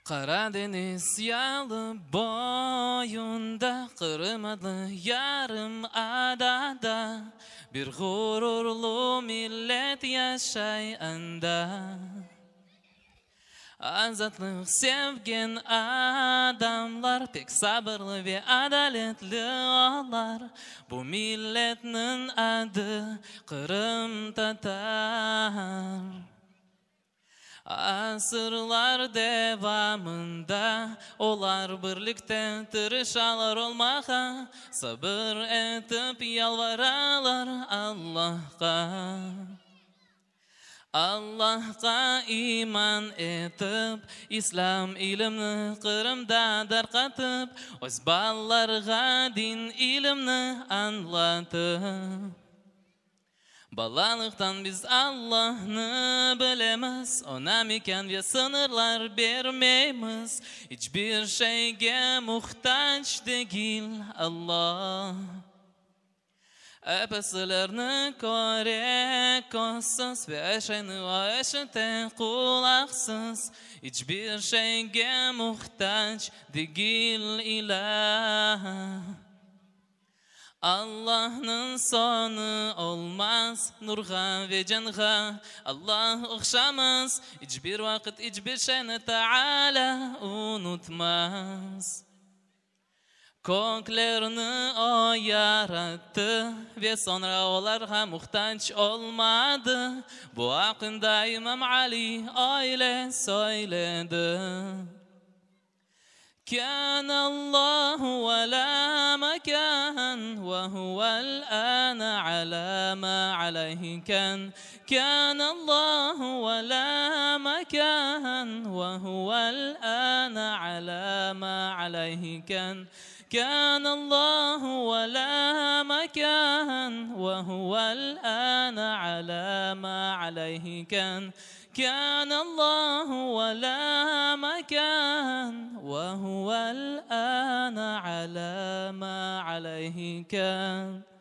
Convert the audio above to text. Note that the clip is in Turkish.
Karadeniz yalı boyunda, kırmadı yarım adada, bir gururlu millet yaşayanda. Azatlık sevgen adamlar, pek sabırlı ve adaletli olar. Bu milletin adı Kırım Tatar. Asırlar devamında olar birlikte tırışalar olmaya, sabır etip yalvaralar Allah'a. Allah'a iman etip, İslam ilimni Kırımda darqatıp, öz ballarga din ilimni anlatıp. Balalıktan biz Allah'ını bilemiz, ona mekan ve sınırlar vermeyimiz. Hiçbir şeyge muhtaç değil Allah. Öpesilerini kore kossuz ve eşeni o eşite kulaksız. Hiçbir şeyge muhtaç değil ilah. Allah'ın sonu olmaz nurga ve canga. Allah okşamaz, hiçbir vakit hiçbir şeyini Teala unutmaz. Köklerini o yarattı ve sonra onlara muhtaç olmadı. Bu hakkında İmam Ali öyle söyledi. كان الله ولا مكان وهو الآن على ما عليه كان الله ولا مكان وهو الآن على ما عليه كان الله ولا مكان وهو الآن على ما عليه كان الله ولا مكان وهو الآن على ما عليه كان.